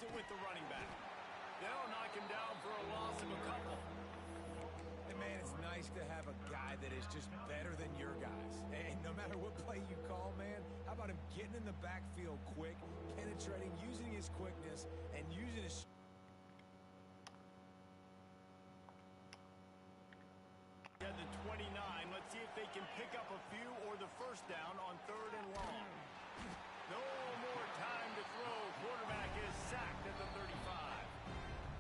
it with the running back. They'll knock him down for a loss of a couple. And man, it's nice to have a guy that is just better than your guys. And no matter what play you call, man, how about him getting in the backfield quick, penetrating, using his quickness, and using his... At the 29, let's see if they can pick up a few or the first down on 3rd and long. No more time to throw. Quarterback is sacked at the 35.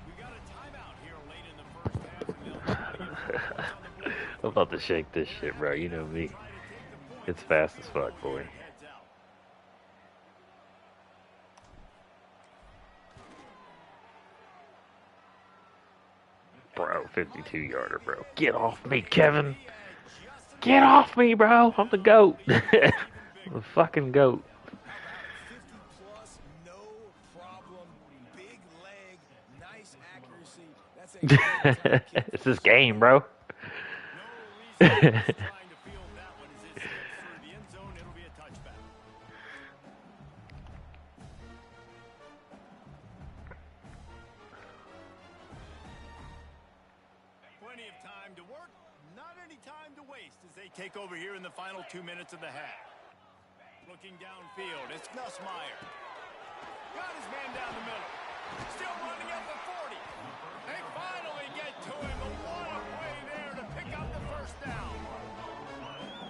We got a timeout here late in the first half, and they'll try to get points on the board. I'm about to shake this shit, bro. You know me. It's fast as fuck, boy. Bro, 52-yarder, bro. Get off me, Kevin. Get off me, bro. I'm the GOAT. I'm the fucking GOAT. 50-plus, no problem. Big leg, nice accuracy. That's a great time kick. It's this game, bro. No reason trying to field that one as it slips through the end zone. It'll be a touchback. Plenty of time to work, not any time to waste as they take over here in the final 2 minutes of the half. Looking downfield, it's Nussmeier. Got his man down the middle. Still running at the 40. They finally get to him, but what a play there to pick up the first down.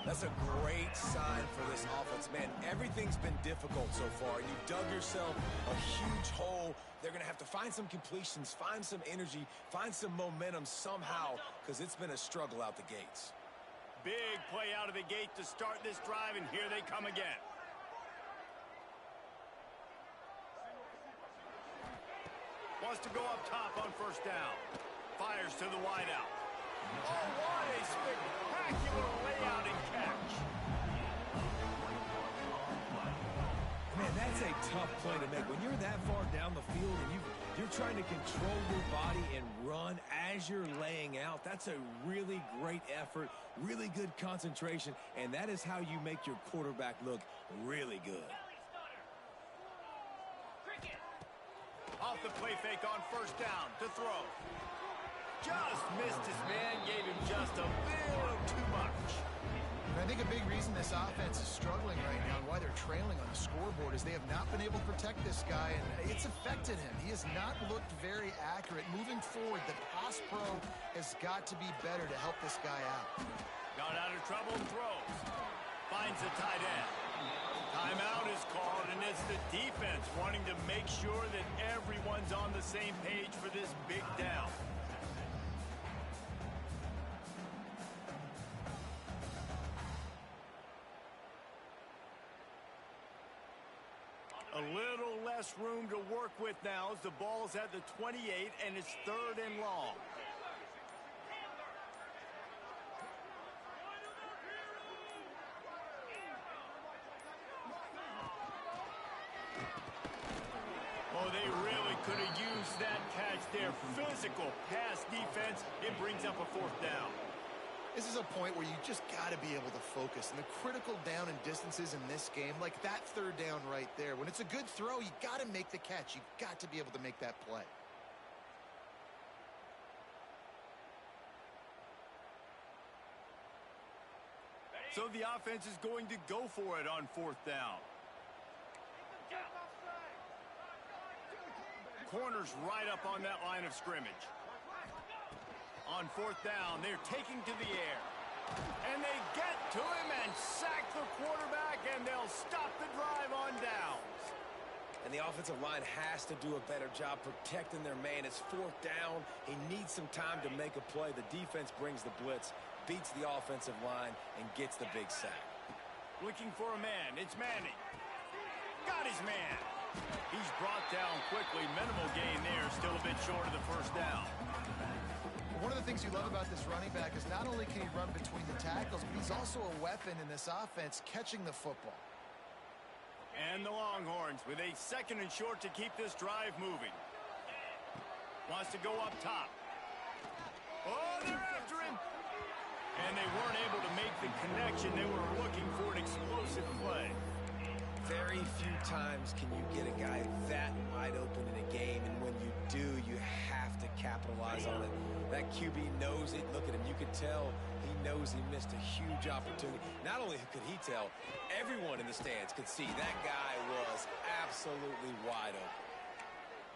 That's a great sign for this offense, man. Everything's been difficult so far. You dug yourself a huge hole. They're going to have to find some completions, find some energy, find some momentum somehow, because it's been a struggle out the gates. Big play out of the gate to start this drive, and here they come again. Wants to go up top on first down. Fires to the wideout. Oh, what a spectacular layout and catch. Man, that's a tough play to make. When you're that far down the field and you're trying to control your body and run as you're laying out, that's a really great effort, really good concentration, and that is how you make your quarterback look really good. Off the play fake on first down to throw. Just missed his man, gave him just a little too much. And I think a big reason this offense is struggling right now and why they're trailing on the scoreboard is they have not been able to protect this guy, and it's affected him. He has not looked very accurate. Moving forward, the pass pro has got to be better to help this guy out. Got out of trouble and throws. Finds the tight end. Timeout is called, and it's the defense wanting to make sure that everyone's on the same page for this big down. A little less room to work with now as the ball's at the 28 and it's 3rd and long. Oh, they really could have used that catch there. Physical pass defense. It brings up a 4th down. This is a point where you just got to be able to focus. And the critical down and distances in this game, like that 3rd down right there, when it's a good throw, you got to make the catch. You've got to be able to make that play. So the offense is going to go for it on 4th down. Corners right up on that line of scrimmage. On 4th down, they're taking to the air. And they get to him and sack the quarterback, and they'll stop the drive on downs. And the offensive line has to do a better job protecting their man. It's 4th down. He needs some time to make a play. The defense brings the blitz, beats the offensive line, and gets the big sack. Looking for a man. It's Manning. Got his man. He's brought down quickly. Minimal gain there. Still a bit short of the first down. One of the things you love about this running back is not only can he run between the tackles, but he's also a weapon in this offense, catching the football. And the Longhorns with a 2nd and short to keep this drive moving. Wants to go up top. Oh, they're after him. And they weren't able to make the connection. They were looking for an explosive play. Very few times can you get a guy that wide open in a game. that QB knows it. Look at him. You could tell he knows he missed a huge opportunity. Not only could he tell, everyone in the stands could see that guy was absolutely wide open.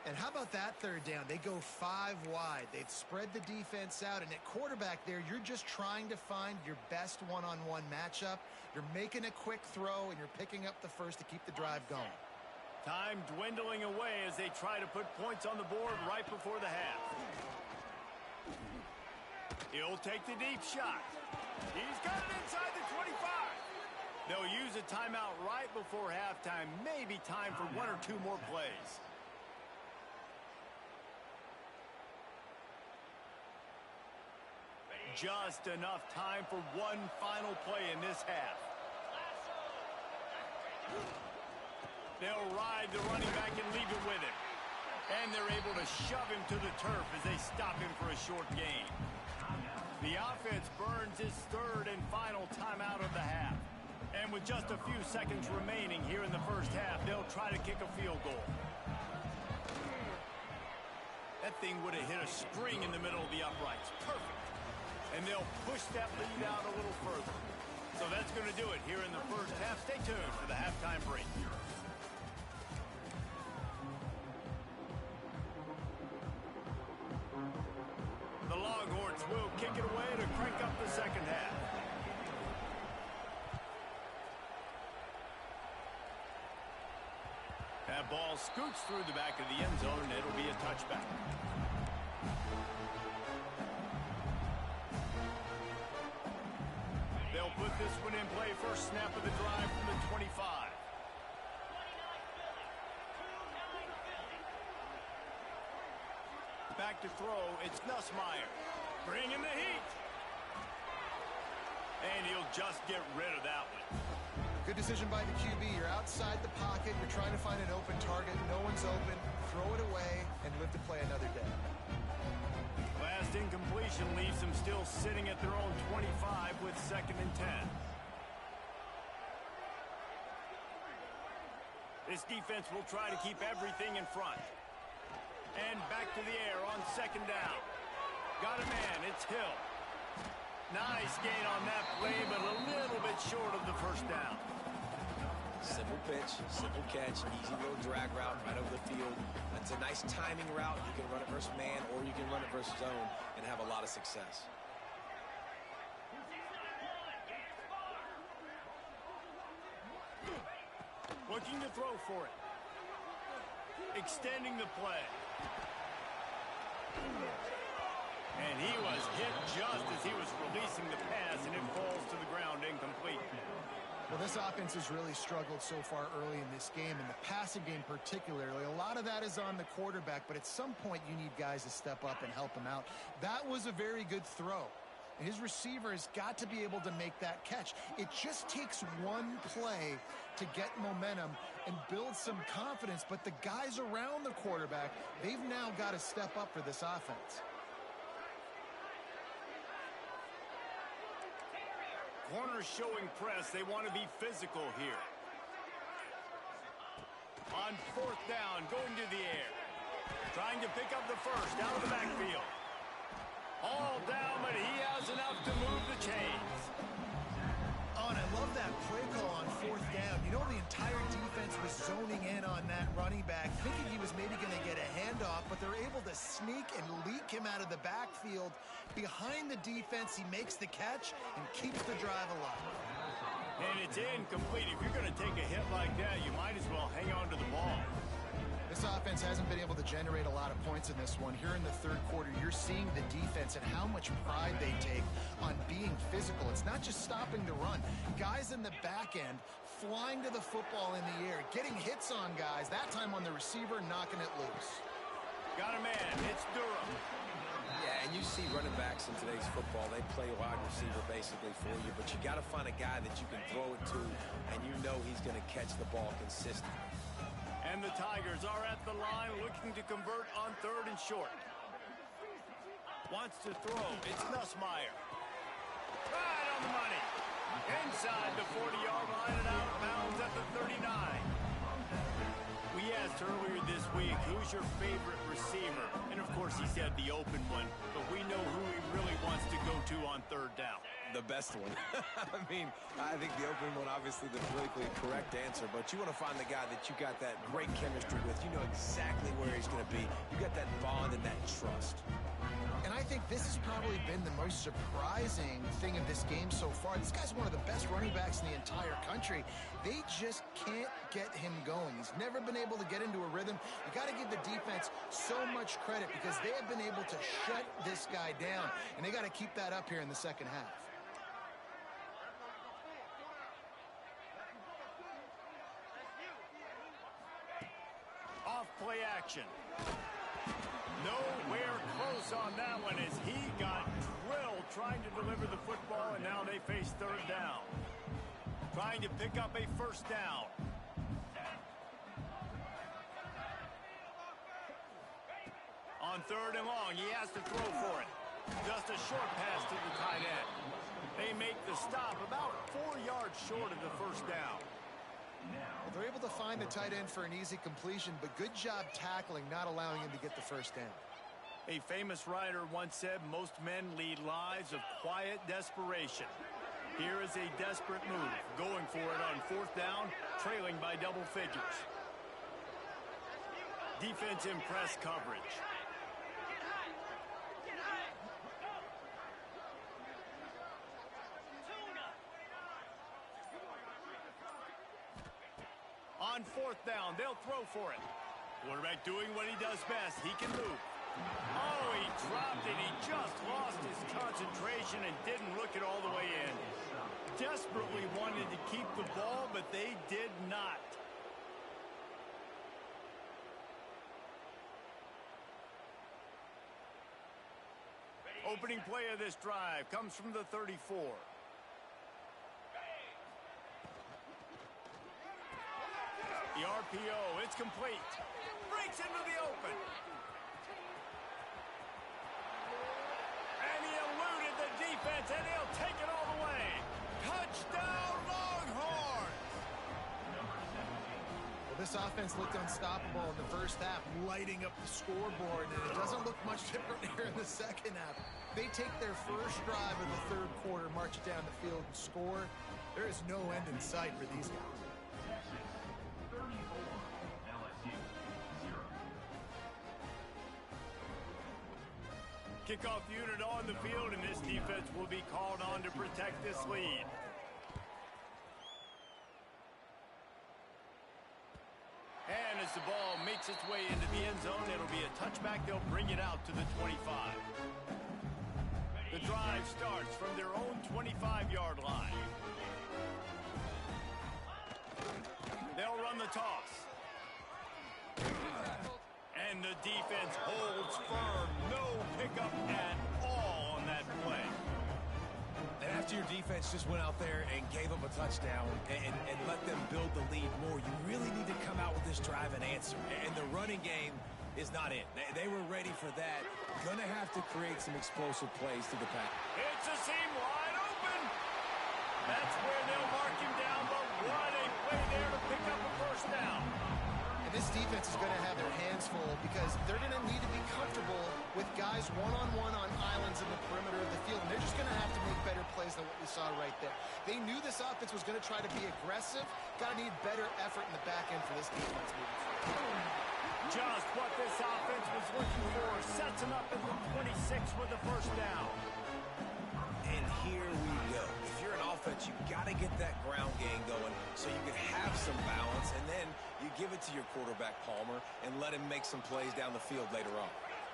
And how about that third down? They go 5 wide. They've spread the defense out, and at quarterback there, you're just trying to find your best one-on-one matchup. You're making a quick throw, and you're picking up the first to keep the drive going. Time dwindling away as they try to put points on the board right before the half. He'll take the deep shot. He's got it inside the 25. They'll use a timeout right before halftime. Maybe time for 1 or 2 more plays. Just enough time for one final play in this half. They'll ride the running back and leave it with him. And they're able to shove him to the turf as they stop him for a short gain. The offense burns its third and final timeout of the half. And with just a few seconds remaining here in the first half, they'll try to kick a field goal. That thing would have hit a string in the middle of the uprights. Perfect. And they'll push that lead out a little further. So that's going to do it here in the first half. Stay tuned for the halftime break. The Longhorns will kick it away to crank up the second half. That ball scoots through the back of the end zone, and it'll be a touchback. They'll put this one in play. First snap of the drive from the 25. Back to throw. It's Nussmeier. Bringing the heat. And he'll just get rid of that one. Good decision by the QB. You're outside the pocket. You're trying to find an open target. No one's open. Throw it away and live to play another day. Last incompletion leaves them still sitting at their own 25 with 2nd and 10. This defense will try to keep everything in front. And back to the air on 2nd down. Got a man. It's Hill. Nice gain on that play, but a little bit short of the first down. Simple pitch, simple catch, easy little drag route right over the field. It's a nice timing route. You can run it versus man, or you can run it versus zone and have a lot of success. Looking to throw for it. Extending the play. And he was hit just as he was releasing the pass, and it falls to the ground incomplete. Well, this offense has really struggled so far early in this game, and the passing game particularly. A lot of that is on the quarterback, but at some point you need guys to step up and help him out. That was a very good throw. And his receiver has got to be able to make that catch. It just takes one play to get momentum and build some confidence, but the guys around the quarterback, they've now got to step up for this offense. Corners showing press. They want to be physical here. On 4th down, going to the air. Trying to pick up the first out of the backfield. All down, but he has enough to move the chains. Oh, and I love that play call on 4th down. You know, the entire defense was zoning in on that running back, thinking he was maybe going to get a handoff, but they're able to sneak and leak him out of the backfield. Behind the defense, he makes the catch and keeps the drive alive. And it's incomplete. If you're going to take a hit like that, you might as well hang on to the ball. This offense hasn't been able to generate a lot of points in this one. Here in the 3rd quarter, you're seeing the defense and how much pride they take on being physical. It's not just stopping the run. Guys in the back end flying to the football in the air, getting hits on guys, that time on the receiver, knocking it loose. Got a man. It's Durham. Yeah, and you see running backs in today's football, they play wide receiver basically for you, but you got to find a guy that you can throw it to, and you know he's going to catch the ball consistently. And the Tigers are at the line looking to convert on 3rd and short. Wants to throw. It's Nussmeier. Right on the money. Inside the 40-yard line and out of bounds at the 39. We asked earlier this week, who's your favorite receiver? And of course he said the open one, but we know who he really wants to go to on third down. The best one. I mean, I think the open one, obviously the politically correct answer, but you want to find the guy that you got that great chemistry with. You know exactly where he's going to be. You got that bond and that trust. And I think this has probably been the most surprising thing of this game so far. This guy's one of the best running backs in the entire country. They just can't get him going. He's never been able to get into a rhythm. You got to give the defense so much credit because they have been able to shut this guy down, and they got to keep that up here in the second half. Off play action. Nowhere close on that one as he got drilled trying to deliver the football, and now they face third down. Trying to pick up a first down. On third and long, he has to throw for it. Just a short pass to the tight end. They make the stop about 4 yards short of the first down. Well, they're able to find the tight end for an easy completion, but good job tackling, not allowing him to get the first down. A famous writer once said, most men lead lives of quiet desperation. Here is a desperate move, going for it on fourth down, trailing by double figures. Defense in press coverage. On fourth down, they'll throw for it. Quarterback doing what he does best. He can move. Oh, he dropped it. He just lost his concentration and didn't look it all the way in. Desperately wanted to keep the ball, but they did not. Opening play of this drive comes from the 34. The RPO, it's complete. Breaks into the open. And he eluded the defense, and he'll take it all the way. Touchdown, Longhorns! Well, this offense looked unstoppable in the first half, lighting up the scoreboard, and it doesn't look much different here in the second half. They take their first drive of the third quarter, march down the field, and score. There is no end in sight for these guys. Kickoff unit on the field, and this defense will be called on to protect this lead. And as the ball makes its way into the end zone, it'll be a touchback. They'll bring it out to the 25. The drive starts from their own 25-yard line. They'll run the toss. And the defense holds firm. No pickup at all on that play. And after your defense just went out there and gave up a touchdown and let them build the lead more, you really need to come out with this drive and answer. And the running game is not it. They were ready for that. Gonna have to create some explosive plays to the pass. It's a seam wide open. That's where they'll mark him down, but what a play there to pick up a first down. This defense is going to have their hands full because they're going to need to be comfortable with guys one-on-one on islands in the perimeter of the field, and they're just going to have to make better plays than what we saw right there. They knew this offense was going to try to be aggressive. Got to need better effort in the back end for this defense moving forward. Just what this offense was looking for. Sets him up at the 26 with the first down. And here we go. If you're an offense, you got to get that ground game going so you can have some balance, and then you give it to your quarterback, Palmer, and let him make some plays down the field later on.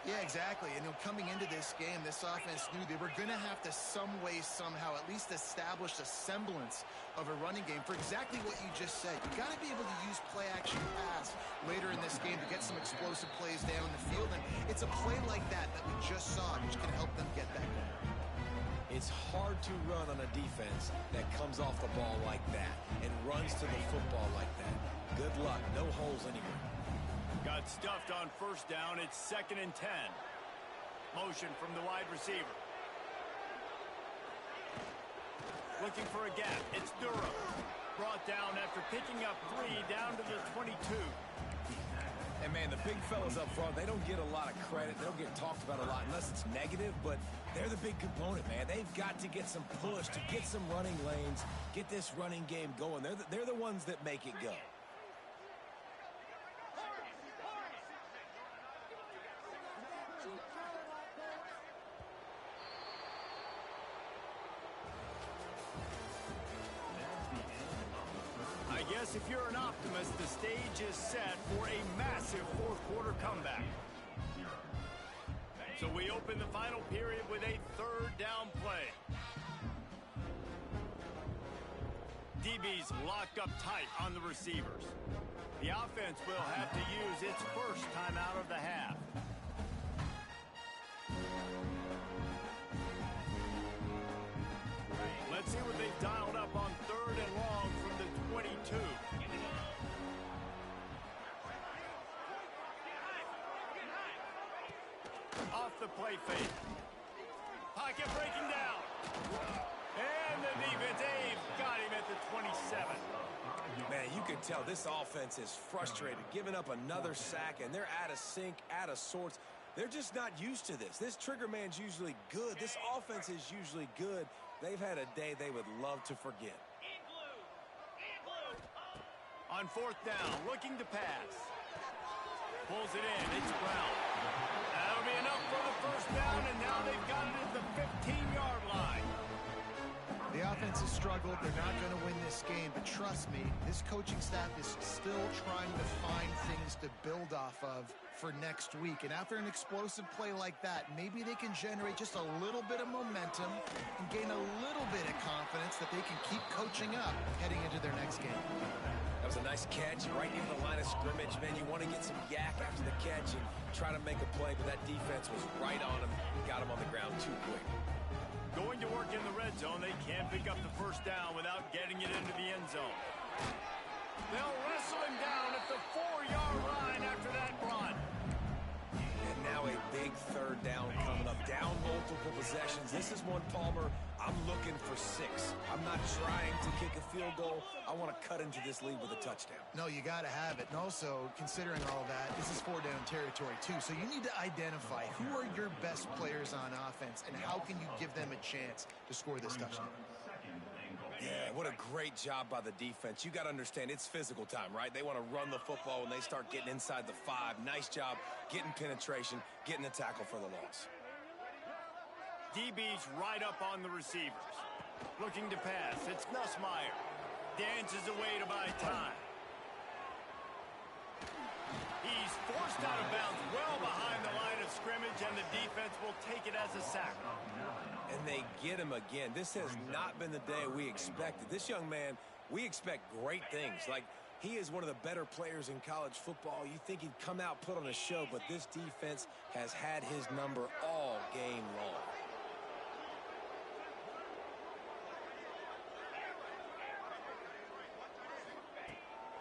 Yeah, exactly. And coming into this game, this offense knew they were going to have to some way, somehow, at least establish a semblance of a running game for exactly what you just said. You got to be able to use play-action pass later in this game to get some explosive plays down the field. And it's a play like that we just saw, which can help them get that going. It's hard to run on a defense that comes off the ball like that and runs to the football like that. Good luck. No holes anywhere. Got stuffed on first down. It's 2nd and 10. Motion from the wide receiver. Looking for a gap. It's Durham. Brought down after picking up 3 down to the 22. And, man, the big fellas up front, they don't get a lot of credit. They don't get talked about a lot unless it's negative, but they're the big component, man. They've got to get some push, to get some running lanes, get this running game going. They're the ones that make it go. I guess if you're an optimist, the stage is set for a massive fourth-quarter comeback. So we open the final period with a third down play. DB's locked up tight on the receivers. The offense will have to use its first time out of the half. Let's see what they've dialed up on third and long from the 22. Off the play fake. Pocket breaking down. And the defense, got him at the 27. Man, you can tell this offense is frustrated, giving up another sack, and they're out of sync, out of sorts. They're just not used to this. This trigger man's usually good. This offense is usually good. They've had a day they would love to forget. On fourth down, looking to pass. Pulls it in. It's Brown. That'll be enough for the first down, and now they've got it at the 15-yard line. The offense has struggled. They're not going to win this game, but trust me, this coaching staff is still trying to find things to build off of for next week. And after an explosive play like that, maybe they can generate just a little bit of momentum and gain a little bit of confidence that they can keep coaching up heading into their next game. That was a nice catch right in the line of scrimmage. Man, you want to get some yak after the catch and try to make a play, but that defense was right on him. Got him on the ground too quick. Going to work in the red zone, they can't pick up the first down without getting it into the end zone. They'll wrestle him down at the 4-yard line after that run. And now a big third down coming up. Down multiple possessions. This is one, Palmer, I'm looking for 6. I'm not trying to kick a field goal. I want to cut into this lead with a touchdown. No, you got to have it. And also, considering all that, this is 4-down territory too. So you need to identify who are your best players on offense and how can you give them a chance to score this touchdown. Yeah, what a great job by the defense. You got to understand, it's physical time, right? They want to run the football when they start getting inside the 5. Nice job getting penetration, getting the tackle for the loss. DB's right up on the receivers. Looking to pass. It's Nussmeier. Dances away to buy time. He's forced out of bounds well behind the line of scrimmage, and the defense will take it as a sack. And they get him again. This has not been the day we expected. This young man, we expect great things. Like, he is one of the better players in college football. You think he'd come out, put on a show, but this defense has had his number all game long.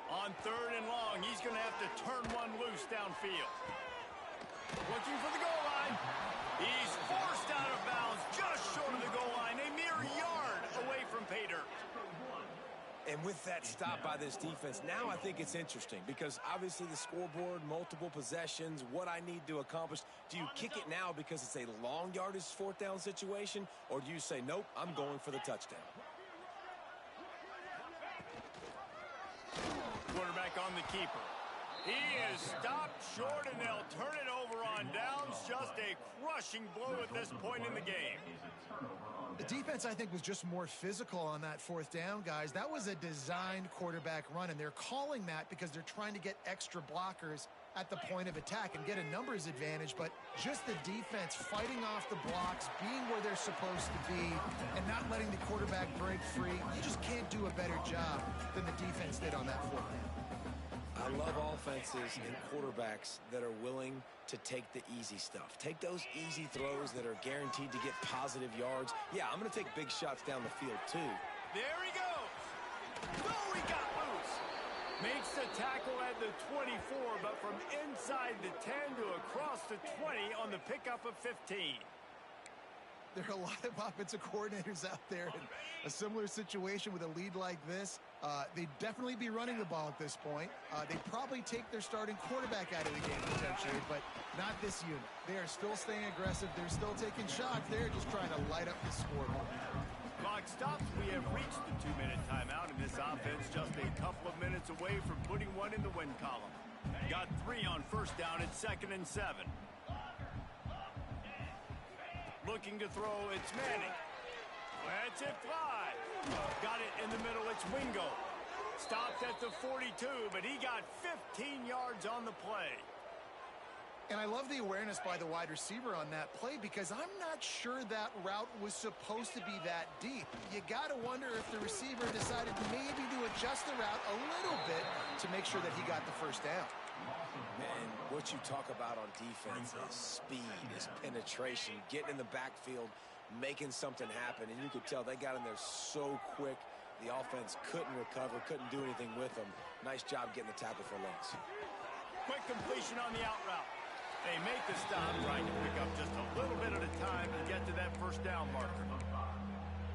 On third and long, he's going to have to turn one loose downfield. Looking for the goal line. He's forced out of bounds just short of the goal line, a mere yard away from pay dirt. And with that stop by this defense, now I think it's interesting because obviously the scoreboard, multiple possessions, what I need to accomplish. Do you kick it now because it's a long yardage 4th down situation, or do you say, nope, I'm going for the touchdown? Quarterback on the keeper. He is stopped short, and they'll turn it over on downs. Just a crushing blow at this point in the game. The defense, I think, was just more physical on that 4th down, guys. That was a designed quarterback run, and they're calling that because they're trying to get extra blockers at the point of attack and get a numbers advantage, but just the defense fighting off the blocks, being where they're supposed to be, and not letting the quarterback break free. You just can't do a better job than the defense did on that 4th down. I love offenses and quarterbacks that are willing to take the easy stuff. Take those easy throws that are guaranteed to get positive yards. Yeah, I'm going to take big shots down the field, too. There he goes. Oh, he got loose. Makes the tackle at the 24, but from inside the 10 to across the 20 on the pickup of 15. There are a lot of offensive coordinators out there in a similar situation with a lead like this. They'd definitely be running the ball at this point. They'd probably take their starting quarterback out of the game potentially, but not this unit. They are still staying aggressive. They're still taking shots. They're just trying to light up the scoreboard. Clock stops. We have reached the 2-minute timeout, and this offense just a couple of minutes away from putting one in the win column. Got 3 on first down at 2nd and 7. Looking to throw, it's Manning. Let's it fly. Got it in the middle, it's Wingo. Stopped at the 42, but he got 15 yards on the play. And I love the awareness by the wide receiver on that play because I'm not sure that route was supposed to be that deep. You got to wonder if the receiver decided maybe to adjust the route a little bit to make sure that he got the first down. And what you talk about on defense is speed, is penetration, getting in the backfield, making something happen. And you could tell they got in there so quick. The offense couldn't recover, couldn't do anything with them. Nice job getting the tackle for loss. Quick completion on the out route. They make the stop, trying to pick up just a little bit at a time to get to that first down marker.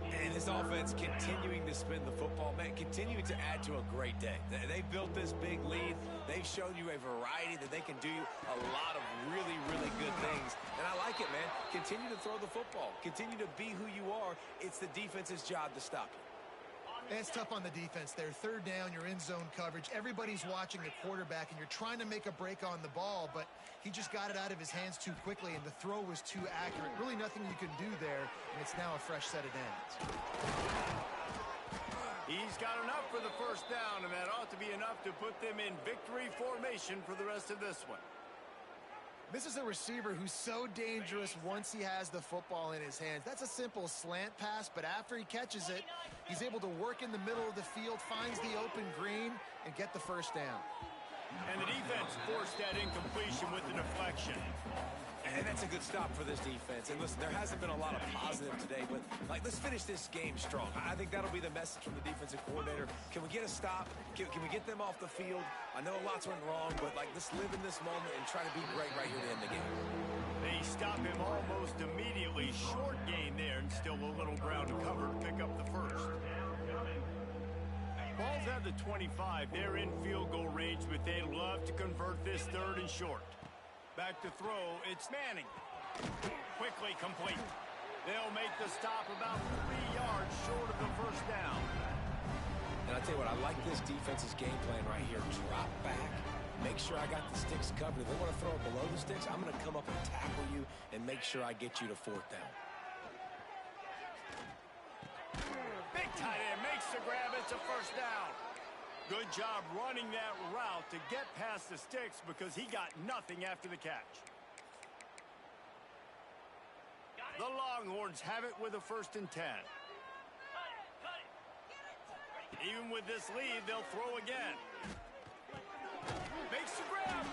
And this offense continuing to spin the football, man, continuing to add to a great day. They've built this big lead. They've shown you a variety that they can do a lot of really, really good things. And I like it, man. Continue to throw the football. Continue to be who you are. It's the defense's job to stop you. And it's tough on the defense there. Third down, you're in zone coverage. Everybody's watching the quarterback, and you're trying to make a break on the ball, but he just got it out of his hands too quickly, and the throw was too accurate. Really nothing you can do there, and it's now a fresh set of downs. He's got enough for the first down, and that ought to be enough to put them in victory formation for the rest of this one. This is a receiver who's so dangerous once he has the football in his hands. That's a simple slant pass, but after he catches it, he's able to work in the middle of the field, finds the open green, and get the first down. And the defense forced that incompletion with the deflection. And that's a good stop for this defense. And listen, there hasn't been a lot of positive today, but let's finish this game strong. I think that'll be the message from the defensive coordinator. Can we get a stop? Can we get them off the field? I know lots went wrong, but let's live in this moment and try to be great right here to end the game. They stop him almost immediately. Short gain there, and still a little ground to cover to pick up the first. Ball's at the 25. They're in field goal range, but they'd love to convert this 3rd and short. Back to throw, it's Manning. Quickly complete. They'll make the stop about 3 yards short of the first down. And I'll tell you what, I like this defense's game plan right here. Drop back, make sure I got the sticks covered. If they want to throw it below the sticks, I'm going to come up and tackle you and make sure I get you to 4th down. Big tight end makes the grab, it's a first down. Good job running that route to get past the sticks because he got nothing after the catch. The Longhorns have it with a 1st and 10. Even with this lead, they'll throw again. Makes the grab.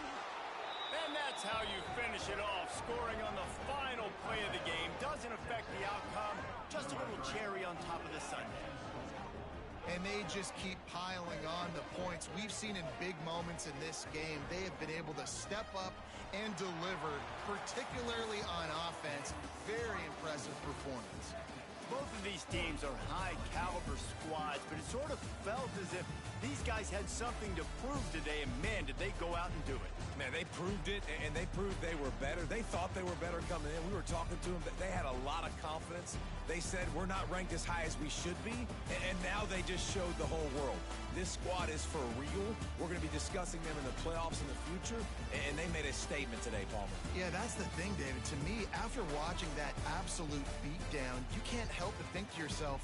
And that's how you finish it off. Scoring on the final play of the game doesn't affect the outcome. Just a little cherry on top of the sundae. And they just keep piling on the points. We've seen in big moments in this game, they have been able to step up and deliver, particularly on offense. Very impressive performance. Both of these teams are high-caliber squads, but it sort of felt as if these guys had something to prove today, and man, did they go out and do it. Man, they proved it, and they proved they were better. They thought they were better coming in. We were talking to them. They had a lot of confidence. They said, we're not ranked as high as we should be, and now they just showed the whole world. This squad is for real. We're going to be discussing them in the playoffs in the future, and they made a statement today, Palmer. Yeah, that's the thing, David. To me, after watching that absolute beatdown, you can't help but think to yourself,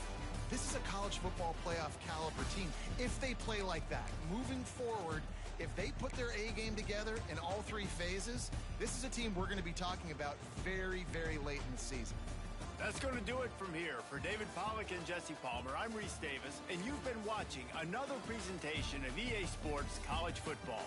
this is a college football playoff caliber team. If they play like that, moving forward, if they put their A game together in all 3 phases, this is a team we're going to be talking about very, very late in the season. That's going to do it from here. For David Pollack and Jesse Palmer, I'm Reese Davis, and you've been watching another presentation of EA Sports College Football.